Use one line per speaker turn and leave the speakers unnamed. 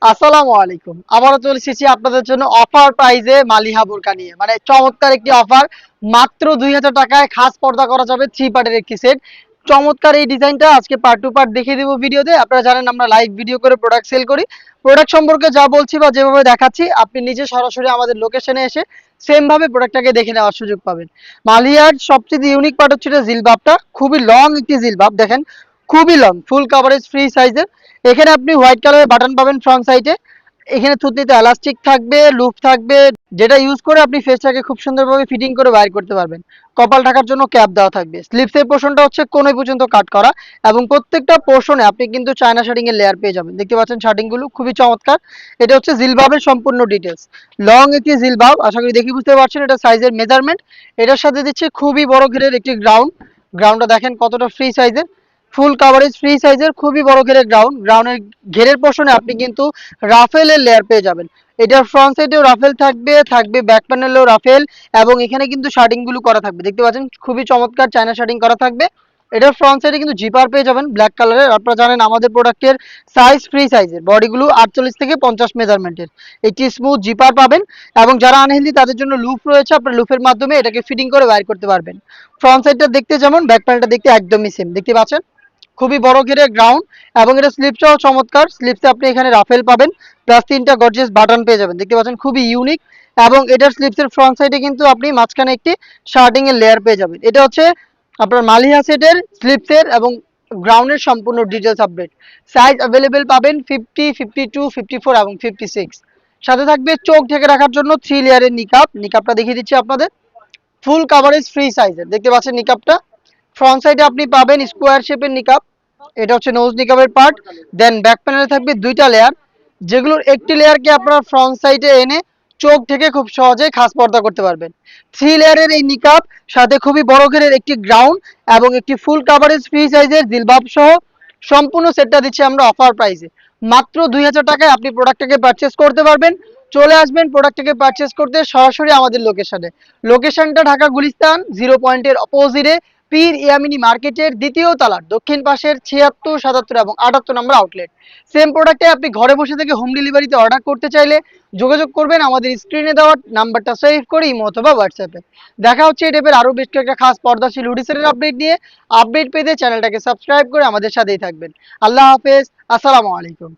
আসসালামু আলাইকুম। আবারও চলে এসেছি আপনাদের জন্য অফার প্রাইজে মালিহা বোরকা নিয়ে। মানে চমৎকার একটি অফার, মাত্র ২০০০ টাকায় খাস পর্দা করা যাবে 3 পার্টের একটি সেট। চমৎকার এই ডিজাইনটা আজকে পার্ট টু পার্ট দেখিয়ে দেবো ভিডিওতে। আপনারা জানেন আমরা লাইভ ভিডিও করে প্রোডাক্ট সেল করি। প্রোডাক্ট সম্পর্কে যা বলছি বা যেভাবে দেখাচ্ছি আপনি নিজে সরাসরি আমাদের লোকেশনে এসে সেম ভাবে প্রোডাক্টটাকে দেখে নেওয়ার সুযোগ পাবেন। মালিয়ার সবচেয়ে ইউনিক পার্ট হচ্ছে এটা জিলবাবটা, খুবই লং একটি জিলবাব দেখেন, খুবই লং, ফুল কাভারেজ ফ্রি সাইজের। এখানে আপনি হোয়াইট কালারের বাটন পাবেন ফ্রন্ট সাইডে। এখানে থুতনিতে এলাস্টিক থাকবে, লুপ থাকবে, যেটা ইউজ করে আপনি ফেসটাকে খুব সুন্দরভাবে ফিটিং করে বাইর করতে পারবেন। কপাল ঢাকার জন্য ক্যাপ দেওয়া থাকবে। স্লিপসের পোর্শনটা হচ্ছে কোণে পর্যন্ত কাট করা, এবং প্রত্যেকটা পোর্শনে আপনি কিন্তু চায়না শার্টিং এর লেয়ার পেয়ে যাবেন। দেখতে পাচ্ছেন শার্টিং গুলো খুবই চমৎকার। এটা হচ্ছে জিলবাবের সম্পূর্ণ ডিটেলস। লং একটি জিলবাব, আশা করি দেখে বুঝতে পারছেন এটা সাইজের মেজারমেন্ট। এটার সাথে দিচ্ছে খুবই বড় ঘেরের একটি গ্রাউন্ড। গ্রাউন্ডটা দেখেন কতটা ফ্রি সাইজের, ফুল কাভারেজ ফ্রি সাইজের, খুবই বড় ঘেরের গ্রাউন্ডের ঘেরের পোর্শনে আপনি কিন্তু রাফেলের লেয়ার পেয়ে যাবেন। এটার ফ্রন্ট সাইডেও রাফেল থাকবে, থাকবে ব্যাক প্যানেলেও রাফেল, এবং এখানে কিন্তু শার্টিং গুলো করা থাকবে। দেখতে পাচ্ছেন খুবই চমৎকার চায়না শার্টিং করা থাকবে। এটার ফ্রন্ট সাইডে কিন্তু জিপার পেয়ে যাবেন ব্ল্যাক কালারের। আপনারা জানেন আমাদের প্রোডাক্টের সাইজ ফ্রি সাইজের, বডিগুলো 48 থেকে 50 মেজারমেন্টের। একটি স্মুথ জিপার পাবেন, এবং যারা আনহেলদি তাদের জন্য লুপ রয়েছে, আপনার লুপের মাধ্যমে এটাকে ফিটিং করে বাইর করতে পারবেন। ফ্রন্ট সাইডটা দেখতে যেমন, ব্যাক প্যানেলটা দেখতে একদমই সেম। দেখতে পাচ্ছেন খুবই বড় ঘেরের গ্রাউন্ড, এবং এটা স্লিপসটাও চমৎকার। স্লিপসে আপনি এখানে রাফেল পাবেন, প্লাস 3টা গর্জিয়াস বাটন পেয়ে যাবেন। দেখতে পাচ্ছেন খুবই ইউনিক। এবং এটার স্লিপসের ফ্রন্ট সাইডে কিন্তু আপনি মাঝখানে একটি শার্টিং এর লেয়ার পেয়ে যাবেন। এটা হচ্ছে আপনার মালিহা সেটের স্লিপসের এবং গ্রাউন্ডের সম্পূর্ণ ডিটেলস আপডেট। সাইজ অ্যাভেলেবেল পাবেন 50, 52, 54 এবং 56। সাথে থাকবে চোখ ঢেকে রাখার জন্য 3 লেয়ারের নিকাব। নিকাবটা দেখিয়ে দিচ্ছি আপনাদের, ফুল কাভারেজ ফ্রি সাইজের। দেখতে পাচ্ছেন নিকাবটা ফ্রন্ট সাইডে আপনি পাবেন স্কোয়ার শেপের নিকাব। এটা হচ্ছে নোজ নিকাবের পার্ট। দেন ব্যাক প্যানেলে থাকবে 2টা লেয়ার, যেগুলোর একটি লেয়ারকে আপনারা ফ্রন্ট সাইডে এনে চোখ থেকে খুব সহজে খাস পর্দা করতে পারবেন। 3 লেয়ারের এই নিকাব, সাথে খুবই বড় ঘেরের একটি গ্রাউন্ড, এবং একটি ফুল কাভারেজ ফ্রি সাইজের জিলবাব সহ সম্পূর্ণ সেটটা দিচ্ছি আমরা অফার প্রাইসে। মাত্র ২০০০ টাকায় আপনি প্রোডাক্টটাকে পারচেস করতে পারবেন। চলে আসবেন প্রোডাক্টটাকে পারচেস করতে সরাসরি আমাদের লোকেশনে। লোকেশনটা ঢাকা গুলিস্তান 0 পয়েন্টের অপোজিটে, পীর ইয়ামিনী মার্কেটের দ্বিতীয় তলার দক্ষিণ পাশের 76, 77 এবং 78 নম্বর আউটলেট। সেম প্রোডাক্টে আপনি ঘরে বসে থেকে হোম ডেলিভারিতে অর্ডার করতে চাইলে যোগাযোগ করবেন আমাদের স্ক্রিনে দেওয়া নাম্বারটা সেভ করে ইমো অথবা হোয়াটসঅ্যাপে। দেখা হচ্ছে এই টাইপের আরও বেশ কয়েকটা খাস পর্দাশীল হুডিসের আপডেট নিয়ে। আপডেট পেতে চ্যানেলটাকে সাবস্ক্রাইব করে আমাদের সাথেই থাকবেন। আল্লাহ হাফেজ, আসসালামু আলাইকুম।